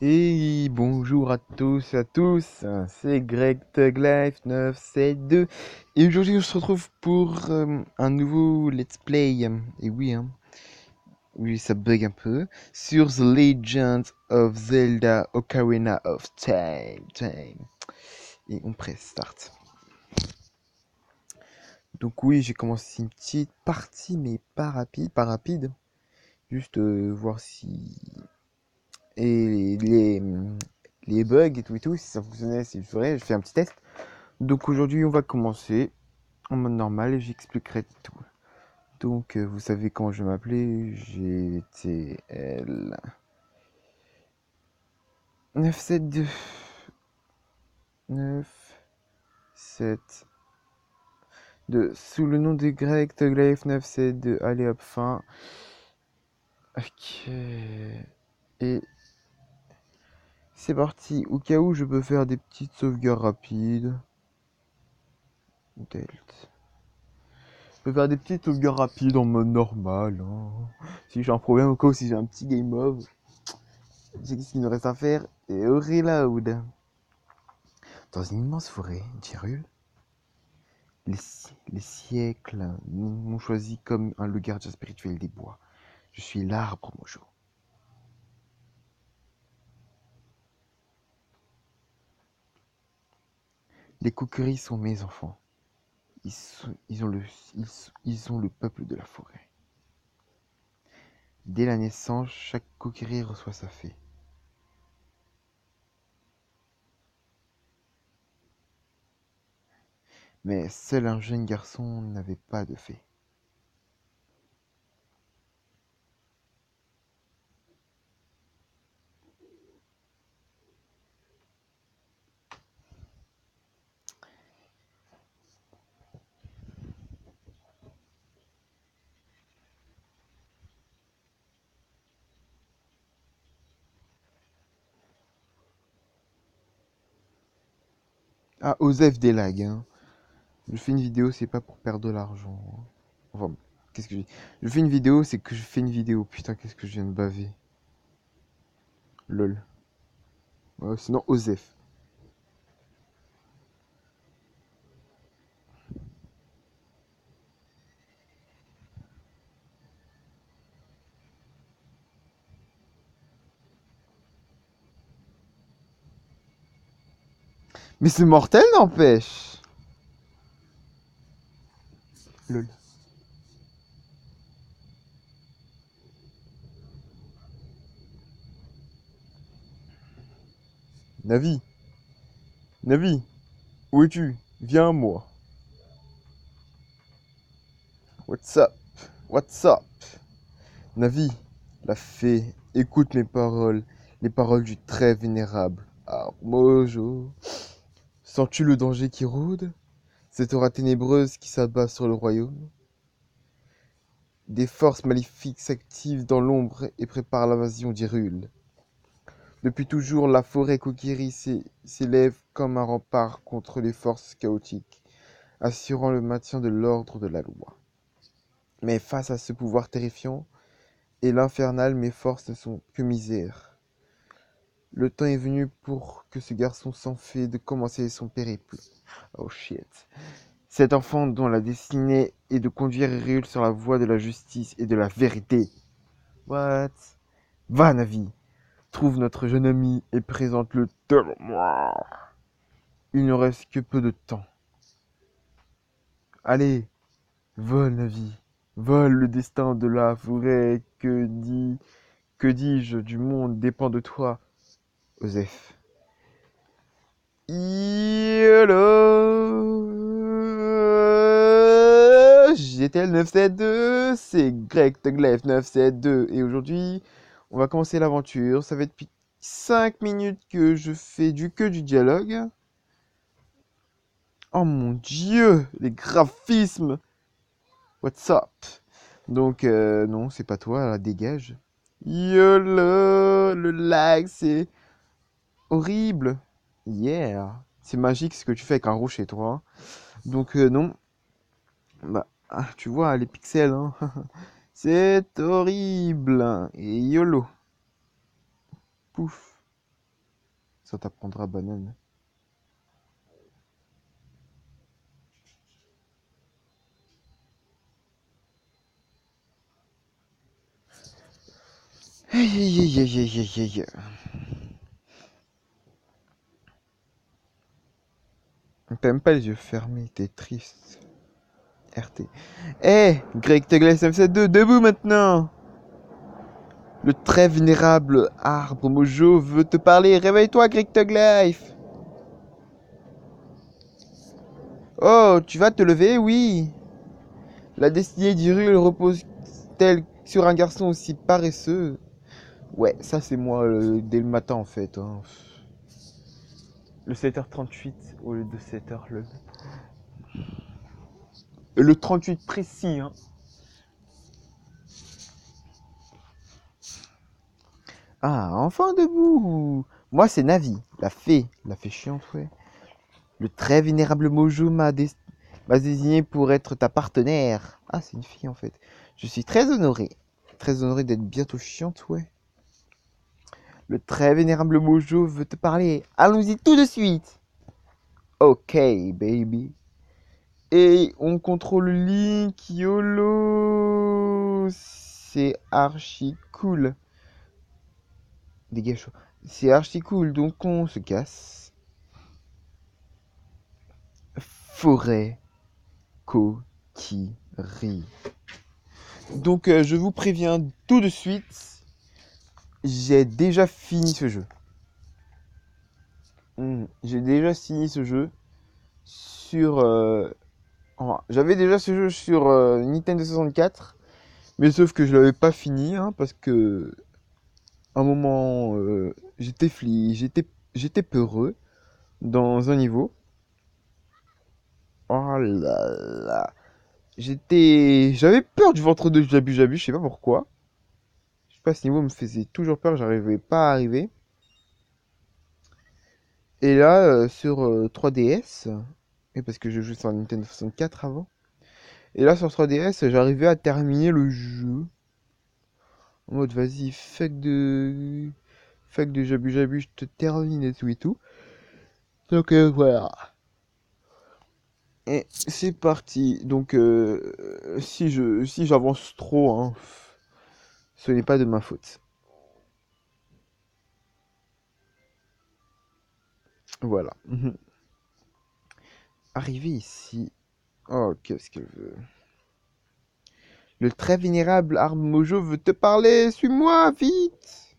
Et bonjour à tous et à tous, c'est Greg Tug Life 972 et aujourd'hui on se retrouve pour un nouveau let's play, et oui, oui ça bug un peu, sur The Legend of Zelda Ocarina of Time. Et on presse start. Donc oui, j'ai commencé une petite partie mais pas rapide, juste voir si... Et les bugs et tout, si ça fonctionnait, si je ferais, je fais un petit test. Donc aujourd'hui, on va commencer en mode normal et j'expliquerai tout. Donc vous savez comment je vais m'appeler, GTL 972 972 sous le nom de Greg Tuglife 972. Allez hop, fin. Ok. Et c'est parti. Au cas où je peux faire des petites sauvegardes rapides. Delt. Je peux faire des petites sauvegardes rapides en mode normal. Si j'ai un problème ou quoi, si j'ai un petit game over, j'ai ce qu'il nous reste à faire et reload. Dans une immense forêt d'Hyrule, les siècles m'ont choisi comme le gardien spirituel des bois. Je suis l'arbre Mojo. Les Kokiri sont mes enfants. Ils ont le peuple de la forêt. Dès la naissance, chaque Kokiri reçoit sa fée. Mais seul un jeune garçon n'avait pas de fée. Ah, Osef des lags. Je fais une vidéo, c'est pas pour perdre de l'argent. Enfin, qu'est-ce que je dis? Je fais une vidéo, c'est que je fais une vidéo. Putain, qu'est-ce que je viens de baver. Lol. Ouais, sinon, Osef. Mais c'est mortel, n'empêche. Lol. Navi. Navi. Où es-tu? Viens à moi. What's up? What's up? Navi, la fée, écoute mes paroles. Les paroles du très vénérable Armojo. Sens-tu le danger qui rôde? Cette aura ténébreuse qui s'abat sur le royaume? Des forces maléfiques s'activent dans l'ombre et préparent l'invasion d'Hyrule. Depuis toujours, la forêt Kokiri s'élève comme un rempart contre les forces chaotiques, assurant le maintien de l'ordre de la loi. Mais face à ce pouvoir terrifiant, et l'infernal, mes forces ne sont que misère. Le temps est venu pour que ce garçon sans fée de commencer son périple. Oh shit. Cet enfant dont la destinée est de conduire Hyrule sur la voie de la justice et de la vérité. What? Va, Navi, trouve notre jeune ami et présente-le devant moi. Il ne reste que peu de temps. Allez, vole, Navi, vole le destin de la forêt. Que dis-je, du monde dépend de toi, Osef. YOLO GTL 972, c'est Greg Tuglife 972 et aujourd'hui on va commencer l'aventure. Ça va être depuis 5 minutes que je fais que du dialogue. Oh mon dieu, les graphismes. What's up? Donc non, c'est pas toi, là, dégage. YOLO, le lag c'est horrible. Yeah. C'est magique ce que tu fais avec un rocher, toi. Donc non. Bah, tu vois, les pixels, hein. C'est horrible. Et YOLO. Pouf. Ça t'apprendra banane. Aïe aïe aïe aïe aïe aïe aïe. T'aimes pas les yeux fermés, t'es triste. RT. Eh, Greg Tugles MC2, debout maintenant! Le très vénérable arbre mojo veut te parler. Réveille-toi, Greg Tuglife! Oh, tu vas te lever, oui! La destinée d'Hyrule repose-t-elle sur un garçon aussi paresseux? Ouais, ça c'est moi dès le matin en fait. Hein. Le 7h38 au lieu de 7h le 38 précis. Hein. Ah, enfin debout! Moi c'est Navi, la fée chiante, ouais. Le très vénérable Mojo m'a désigné pour être ta partenaire. Ah, c'est une fille en fait. Je suis très honoré. Très honoré d'être bientôt chiante, ouais. Le très vénérable Mojo veut te parler. Allons-y tout de suite. Ok, baby. Et on contrôle Link, YOLO. C'est archi cool. Dégage. C'est archi cool, donc on se casse. Forêt Kokiri. Donc je vous préviens tout de suite, j'ai déjà fini ce jeu. J'ai déjà fini ce jeu sur... enfin, j'avais déjà ce jeu sur Nintendo 64, mais sauf que je l'avais pas fini, hein, parce que à un moment, j'étais peureux dans un niveau. Oh là là. J'avais peur du ventre de Jabu Jabu, je sais pas pourquoi. Je sais pas, ce niveau me faisait toujours peur, j'arrivais pas à arriver. Et là, sur 3DS, et parce que je jouais sur la Nintendo 64 avant, et là sur 3DS, j'arrivais à terminer le jeu. En mode, vas-y, fuck de Jabu Jabu, je te termine et tout et tout. Donc voilà. Et c'est parti. Donc si j'avance trop, hein, ce n'est pas de ma faute. Voilà. Arrivé ici. Oh, qu'est-ce qu'elle veut? Le très vénérable Arme Mojo veut te parler. Suis-moi, vite!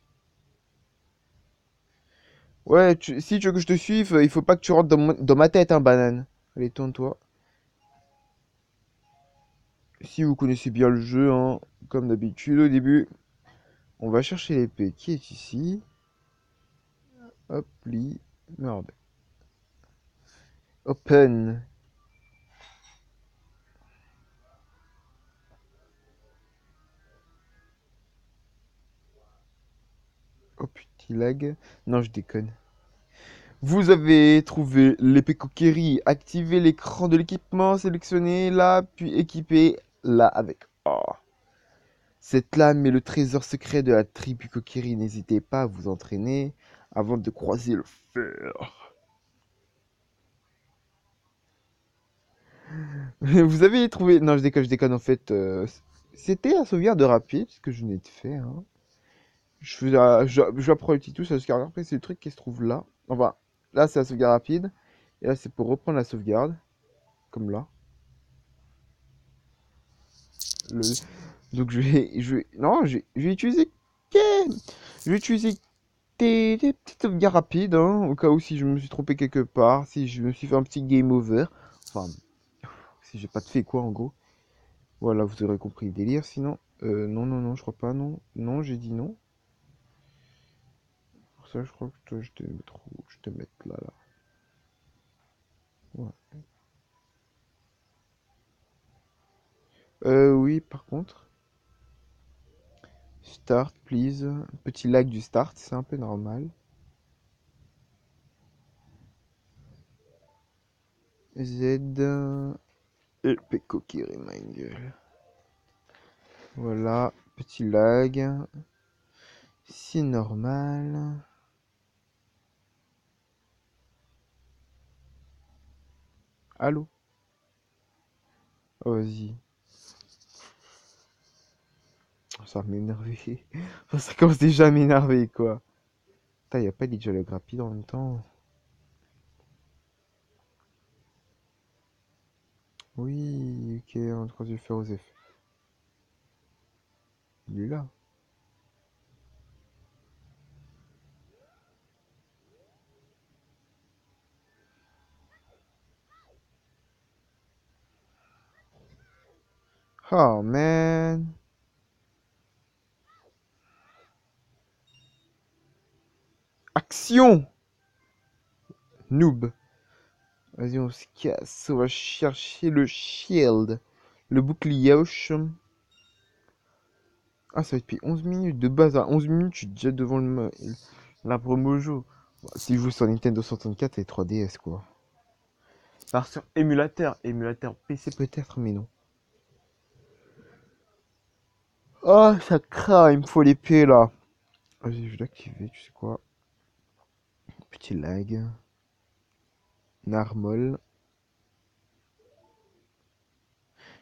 Ouais, si tu veux que je te suive, il faut pas que tu rentres dans ma tête, hein, banane. Allez, tourne-toi. Si vous connaissez bien le jeu, hein, comme d'habitude au début, on va chercher l'épée qui est ici. Hop, lit. Merde. Open. Oh putain, lag. Non, je déconne. Vous avez trouvé l'épée Kokiri. Activez l'écran de l'équipement, sélectionnez-la, puis équipez-la avec. Oh. Cette lame est le trésor secret de la tribu Kokiri. N'hésitez pas à vous entraîner avant de croiser le fer. Vous avez trouvé... Non, je déconne en fait. C'était la sauvegarde rapide, ce que je venais de faire. Hein. Je apprends le titre, ça sauvegarde. Après, c'est le truc qui se trouve là. Enfin, là, c'est la sauvegarde rapide. Et là, c'est pour reprendre la sauvegarde. Comme là. Le... Donc, non, je vais utiliser... Je vais utiliser des petites sauvegardes rapides, hein, au cas où si je me suis trompé quelque part, si je me suis fait un petit game over. Enfin, si j'ai pas de fait quoi, en gros. Voilà, vous aurez compris le délire, sinon... non, non, non, je crois pas, non. Non, j'ai dit non. Pour ça, je crois que toi, je te mettre là, là. Ouais. Oui, par contre. Start, please. Petit lag du start, c'est un peu normal. Z... Et Peko qui remind. Voilà, petit lag. C'est normal. Allô? Oh, vas-y. Ça va m'énerver. Ça commence déjà à m'énerver, quoi. Putain, y a pas des dialogues rapides en même temps. Oui, ok, on croise le faire Osef. Il est là. Oh, man. Action! Noob. Vas-y, on se casse. On va chercher le shield. Le bouclier. Ah, ça va être depuis 11 minutes. De base, à 11 minutes, je suis déjà devant l'arbre Mojo. Bah, si je joue sur Nintendo 64 et 3DS, quoi. Par sur émulateur. Émulateur PC peut-être, mais non. Oh, ça craint. Il me faut l'épée, là. Vas-y, je vais l'activer, tu sais quoi. Petit lag. Narmol.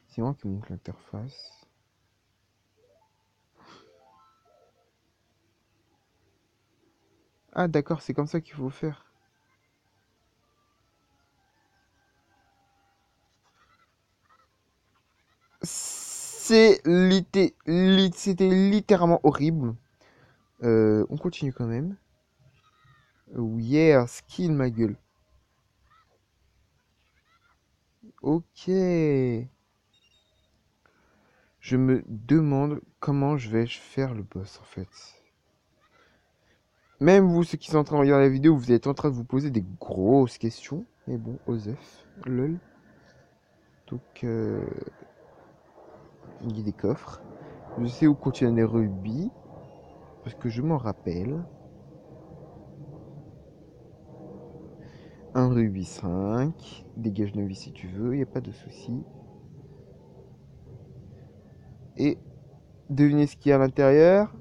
C'est moi qui monte l'interface. Ah, d'accord, c'est comme ça qu'il faut faire. C'était littéralement horrible. On continue quand même. Oh yeah, skill ma gueule. Ok. Je me demande comment je vais faire le boss en fait. Même vous, ceux qui sont en train de regarder la vidéo, vous êtes en train de vous poser des grosses questions. Mais bon, Osef, lol. Donc, il y a des coffres. Je sais où contiennent les rubis. Parce que je m'en rappelle. Un rubis 5. Dégage une vie si tu veux, il n'y a pas de souci. Et devinez ce qu'il y a à l'intérieur.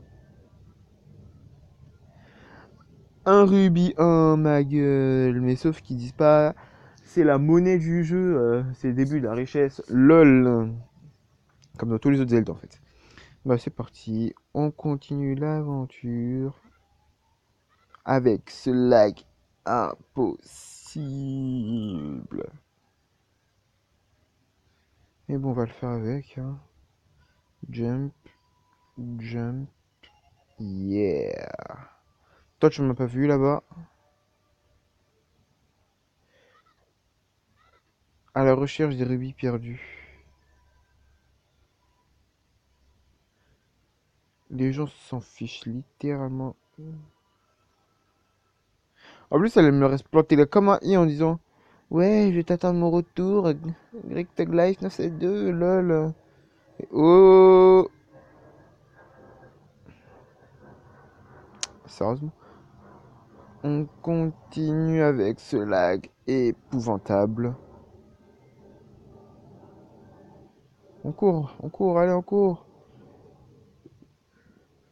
Un rubis 1, ma gueule. Mais sauf qu'ils disent pas. C'est la monnaie du jeu. C'est le début de la richesse. LOL. Comme dans tous les autres Zelda en fait. Bah c'est parti. On continue l'aventure. Avec ce lag impossible. Mais bon, on va le faire avec. Hein. Jump. Jump. Yeah. Toi, tu m'as pas vu là-bas. À la recherche des rubis perdus. Les gens s'en fichent littéralement. En plus, elle me reste planté là comme un i en disant ouais, je vais t'attendre mon retour. Greg Tag Life 972, lol. Oh, sérieusement. On continue avec ce lag épouvantable. On court, allez, on court.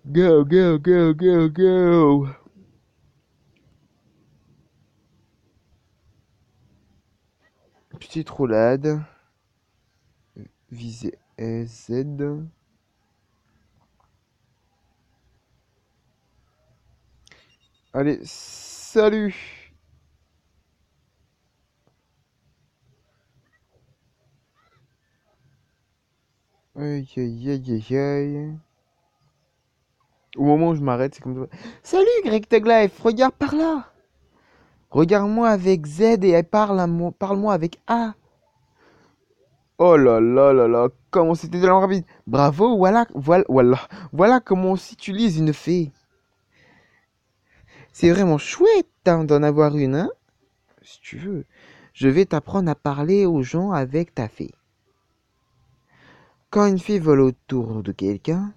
Go, go, go, go, go. Petite roulade. Visée Z. Allez, salut. Aïe, aïe, aïe, aïe, aïe. Au moment où je m'arrête, c'est comme ça. Salut Greg Tag Life, regarde par là. Regarde-moi avec Z et parle-moi avec A. Oh là là là là, comment c'était tellement rapide. Bravo, voilà comment on s'utilise une fée. C'est vraiment chouette hein, d'en avoir une, hein. Si tu veux, je vais t'apprendre à parler aux gens avec ta fée. Quand une fée vole autour de quelqu'un,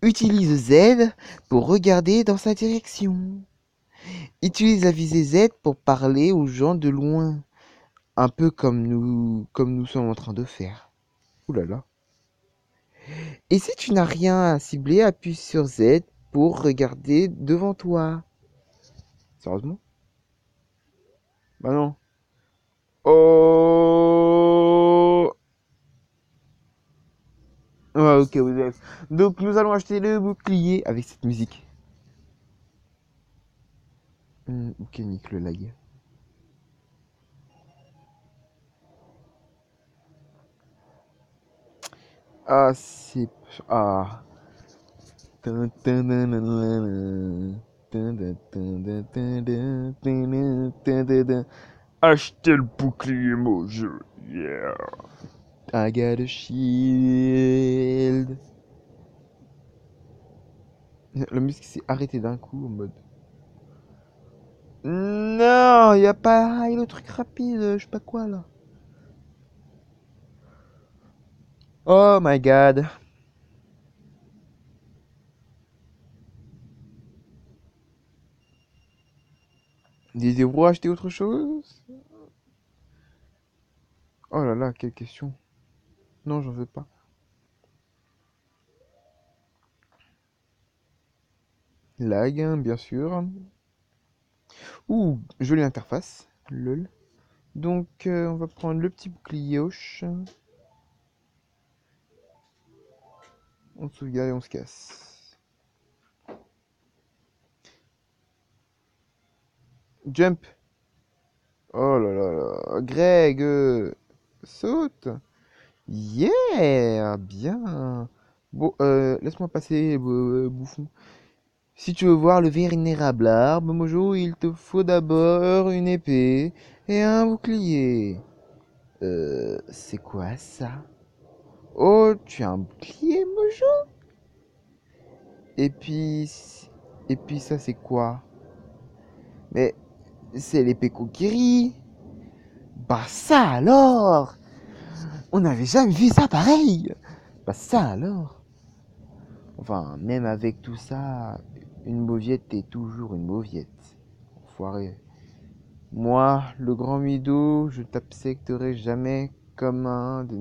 utilise Z pour regarder dans sa direction. Utilise la visée Z pour parler aux gens de loin. Un peu comme nous sommes en train de faire. Ouh là là. Et si tu n'as rien à cibler, appuie sur Z pour regarder devant toi. Sérieusement? Bah non. Oh. Ah, ok, vous êtes. Donc nous allons acheter le bouclier avec cette musique. Ok, nique le lag. Ah, c'est... Ah. Achetez le bouclier Mojo. Yeah. I got a shield. La musique s'est arrêtée d'un coup en mode. Non, y a pas. Y a le truc rapide, je sais pas quoi là. Oh my god. Désirez-vous acheter autre chose? Oh là là, quelle question. Non, j'en veux pas. Lag, hein, bien sûr. Ouh, jolie interface. Lol. Donc, on va prendre le petit bouclier hoche. On sauvegarde et on se casse. Jump. Oh là là là. Greg, saute. Yeah, bien. Bon, laisse-moi passer, bouffon. Si tu veux voir le vénérable arbre, Mojo, il te faut d'abord une épée et un bouclier. C'est quoi ça? Oh, tu as un bouclier, Mojo? Et puis... Et puis ça, c'est quoi? Mais c'est l'épée Kokiri. Bah ça alors! On n'avait jamais vu ça pareil! Bah ça alors! Enfin, même avec tout ça, une mauviette est toujours une mauviette. Enfoiré. Moi, le grand Mido, je t'accepterai jamais comme un des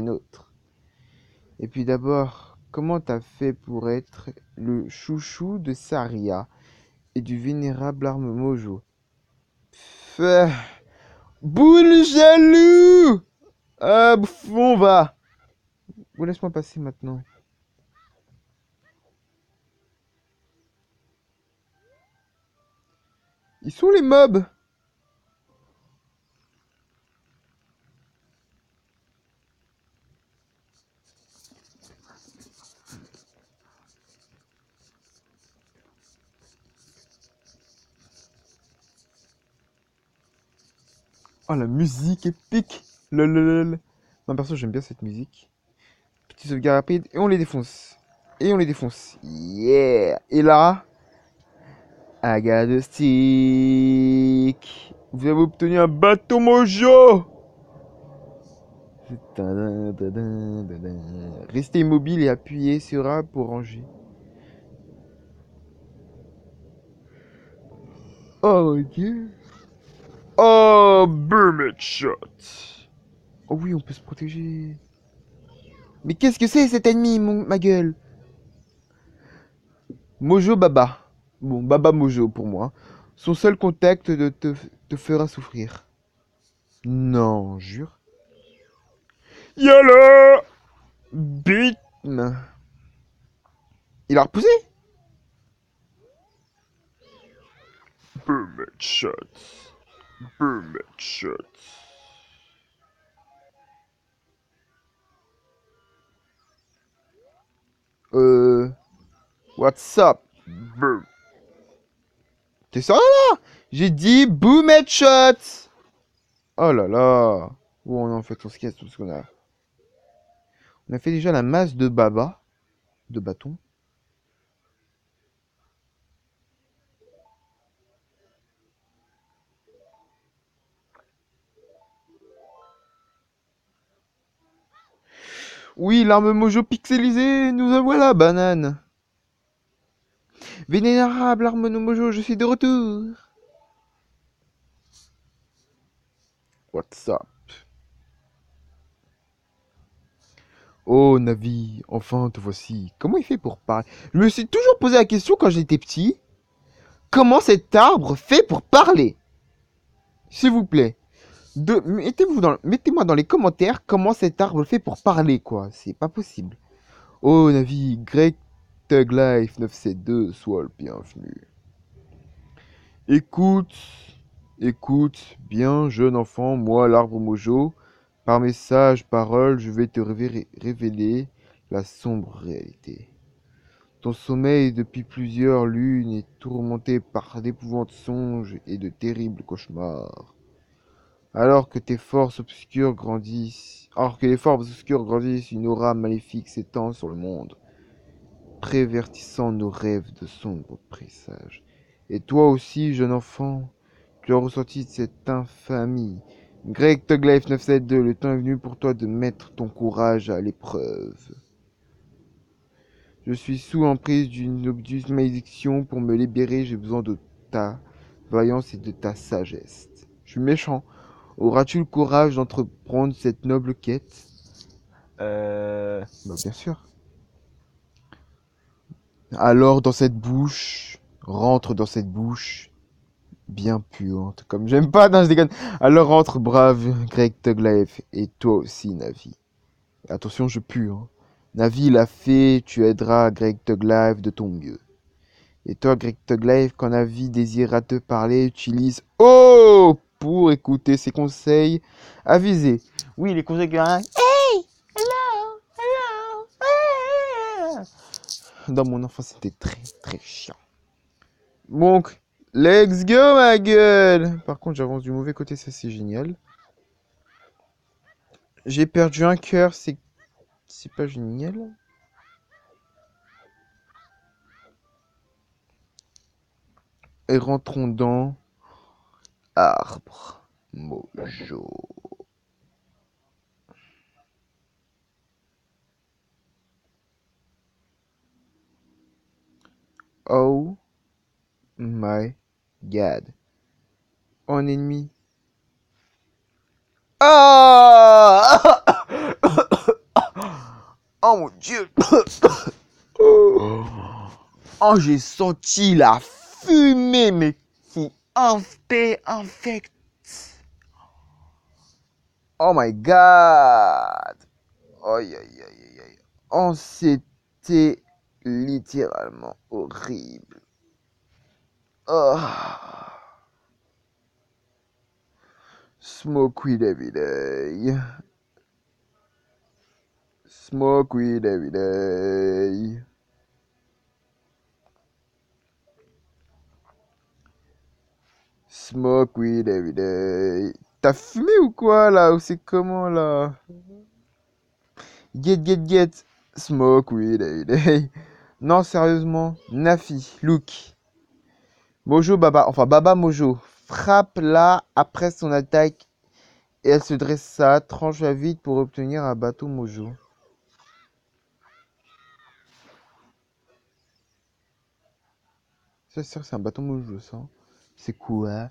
nôtres. Et puis d'abord, comment t'as fait pour être le chouchou de Saria et du vénérable arme Mojo? Fait... Boule jaloux! Ah, bouffon, va! Bon, laisse-moi passer maintenant. Ils sont les mobs! Oh, la musique épique! Lololol. Non, perso, j'aime bien cette musique. Petit sauvegarde rapide, et on les défonce. Et on les défonce. Yeah! Et là, I got a stick. Vous avez obtenu un bateau Mojo! Restez immobile et appuyez sur A pour ranger. Oh mon dieu! Oh, Burmet Shot! Oh oui, on peut se protéger. Mais qu'est-ce que c'est cet ennemi, ma gueule? Mojo Baba. Bon, Baba Mojo pour moi. Son seul contact te fera souffrir. Non, jure. YOLO! Bim! Il a repoussé? Burmet Shot. Burmet Shot. What's up? Boom. T'es sérieux là? J'ai dit boom headshot! Oh là là! Bon, en fait, on se casse tout ce qu'on a. On a fait déjà la masse de baba, de bâton. Oui, l'arme Mojo pixelisée, nous voilà, banane. Vénérable arme no Mojo, je suis de retour. What's up? Oh, Navi, enfin te voici. Comment il fait pour parler? Je me suis toujours posé la question quand j'étais petit. Comment cet arbre fait pour parler? S'il vous plaît. Mettez-moi dans les commentaires comment cet arbre fait pour parler, quoi. C'est pas possible. Oh, Navi, Greg Tug Life 972, sois le bienvenu. Écoute, écoute, bien, jeune enfant, moi, l'arbre Mojo. Par mes sages paroles, je vais te révéler la sombre réalité. Ton sommeil depuis plusieurs lunes est tourmenté par d'épouvantes songes et de terribles cauchemars. Alors que les forces obscures grandissent, une aura maléfique s'étend sur le monde, prévertissant nos rêves de sombres présages. Et toi aussi, jeune enfant, tu as ressenti cette infamie. Greg Tuglife 972, le temps est venu pour toi de mettre ton courage à l'épreuve. Je suis sous emprise d'une obduse malédiction. Pour me libérer, j'ai besoin de ta vaillance et de ta sagesse. Je suis méchant. Auras-tu le courage d'entreprendre cette noble quête? Bien sûr. Alors, rentre dans cette bouche bien puante. Comme j'aime pas, non, je déconne. Alors, rentre, brave Greg Tuglife, et toi aussi, Navi. Attention, je pue, hein. Navi l'a fait, tu aideras Greg Tuglife de ton mieux. Et toi, Greg Tuglife, quand Navi désirera te parler, utilise O pour écouter ses conseils avisés. Oui, les conseils que... Hey! Hello! Hello! Dans mon enfance, c'était très, très chiant. Donc, let's go, ma gueule! Par contre, j'avance du mauvais côté, ça c'est génial. J'ai perdu un cœur, c'est pas génial. Et rentrons dans Arbre Mojo. Oh my god. Un ennemi. Ah! Oh mon dieu. Oh, j'ai senti la fumée, mais qui infecte. Oh my god. Aïe, aïe, aïe, aïe. Oh, c'était littéralement horrible. Oh. Smoke weed every day. Smoke weed every day. Smoke weed every day. T'as fumé ou quoi là? Ou c'est comment là? Get. Smoke weed every day. Non, sérieusement. Nafi, look. Mojo Baba, enfin Baba Mojo, frappe là après son attaque et elle se dressa, tranche-la vite pour obtenir un bateau Mojo. C'est sûr que c'est un bateau Mojo ça. C'est quoi?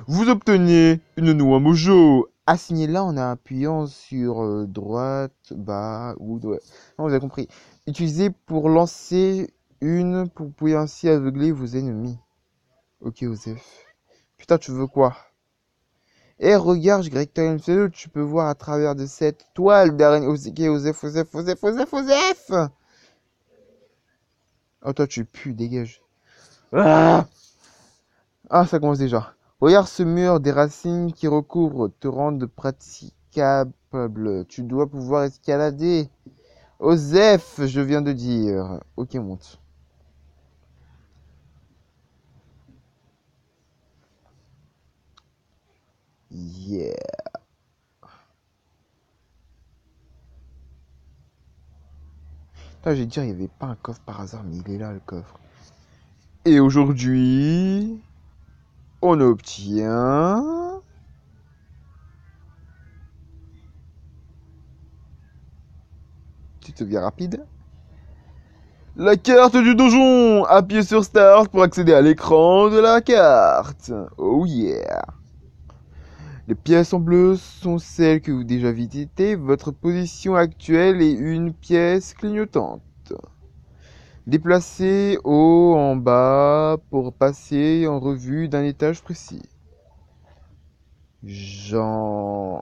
Vous obtenez une noix Mojo. Assigné là en appuyant sur droite, bas ou droite. Non, vous avez compris. Utilisé pour lancer vous pouvez ainsi aveugler vos ennemis. Ok, Osef. Putain, tu veux quoi? Eh, regarde, Greg Time, tu peux voir à travers de cette toile d'araignée. Osef. Oh, toi, tu pues, dégage. Ah, ça commence déjà. Regarde ce mur, des racines qui recouvrent te rendent praticable. Tu dois pouvoir escalader. Osef, je viens de dire. Ok, monte. Yeah. Là, j'ai dit, il n'y avait pas un coffre par hasard, mais il est là, le coffre. Et aujourd'hui, on obtient... Tu te viens rapide? La carte du donjon! Appuyez sur Start pour accéder à l'écran de la carte. Oh yeah! Les pièces en bleu sont celles que vous déjà visitées. Votre position actuelle est une pièce clignotante. Déplacez haut en bas pour passer en revue d'un étage précis. Genre...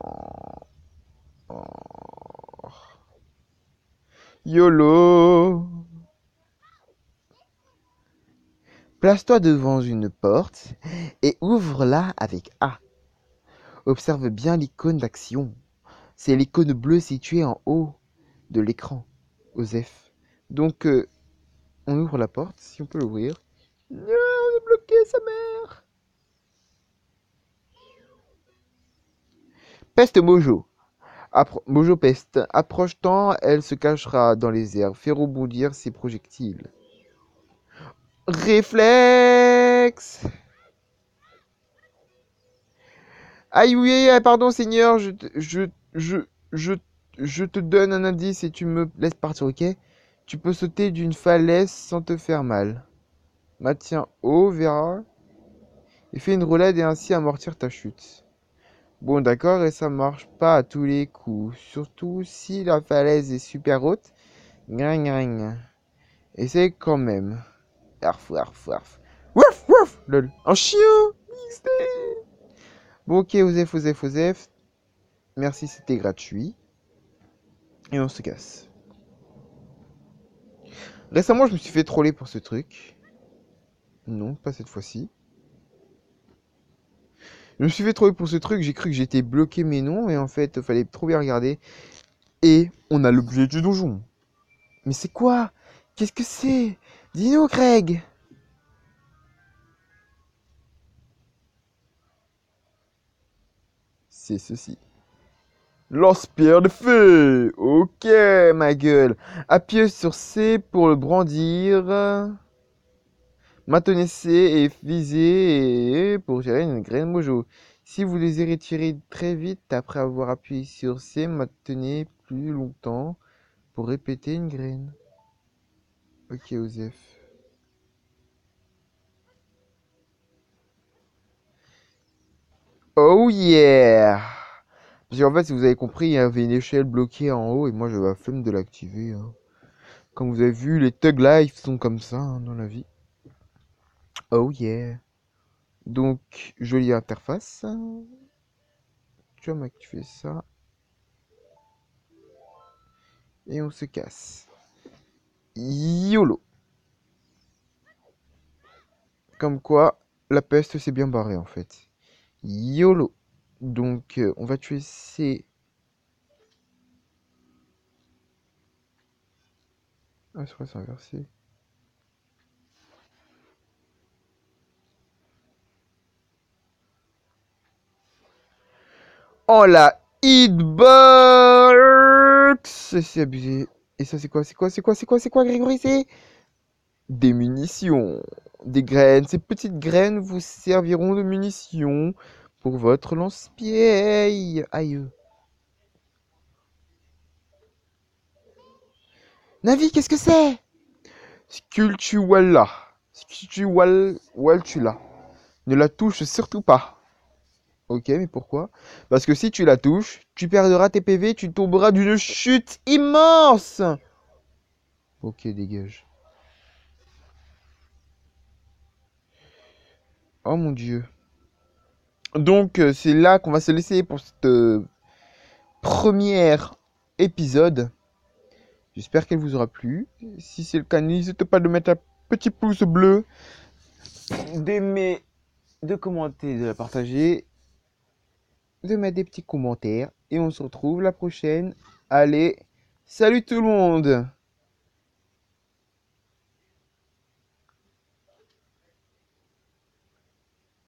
YOLO. Place-toi devant une porte et ouvre-la avec A. Observe bien l'icône d'action. C'est l'icône bleue située en haut de l'écran. Osef. Donc, on ouvre la porte, si on peut l'ouvrir. Non, on est bloqué, sa mère. Peste Mojo. Mojo peste. Approche-t-en, elle se cachera dans les airs. Fais rebondir ses projectiles. Réflexe. Aïe, oui, aïe, pardon, Seigneur, je te donne un indice et tu me laisses partir, ok? Tu peux sauter d'une falaise sans te faire mal. Maintiens haut, verra, et fais une roulade et ainsi amortir ta chute. Bon, d'accord, et ça marche pas à tous les coups, surtout si la falaise est super haute. Gring, gring. Essaye quand même. Arf, arf, arf. Wouf, wouf, lol. Un chien! XD. Bon, ok, Osef. Merci, c'était gratuit. Et on se casse. Récemment, je me suis fait troller pour ce truc. Non, pas cette fois-ci. Je me suis fait troller pour ce truc, j'ai cru que j'étais bloqué, mais non. Et en fait, il fallait trop bien regarder. Et on a l'objet du donjon. Mais c'est quoi? Qu'est-ce que c'est? Dis-nous, Craig. C'est ceci. Lance-pierre de feu. Ok, ma gueule. Appuie sur C pour le brandir. Maintenez C et visez pour tirer une graine mojo. Si vous les retirez très vite après avoir appuyé sur C, maintenez plus longtemps pour répéter une graine. Ok, Osef. Oh yeah! Parce qu'en fait, si vous avez compris, il y avait une échelle bloquée en haut et moi j'avais la flemme de l'activer. Hein. Comme vous avez vu, les Thug Life sont comme ça hein, dans la vie. Oh yeah! Donc, jolie interface. Tu vas m'activer ça. Et on se casse. YOLO! Comme quoi, la peste s'est bien barrée en fait. YOLO! Donc, on va tuer ces... Ah, c'est vrai, c'est inversé. Oh la hitbox! C'est abusé. Et ça, c'est quoi? C'est quoi, Grégory? C'est des munitions. Des graines. Ces petites graines vous serviront de munitions pour votre lance-pierre. Aïe. Navi, qu'est-ce que c'est? Sculptuala. Sculptuala. Ne la touche surtout pas. Ok, mais pourquoi? Parce que si tu la touches, tu perdras tes PV, tu tomberas d'une chute immense. Ok, dégage. Oh mon dieu. Donc, c'est là qu'on va se laisser pour cette premier épisode. J'espère qu'elle vous aura plu. Si c'est le cas, n'hésitez pas de mettre un petit pouce bleu, d'aimer, de commenter, de la partager, de mettre des petits commentaires. Et on se retrouve la prochaine. Allez, salut tout le monde!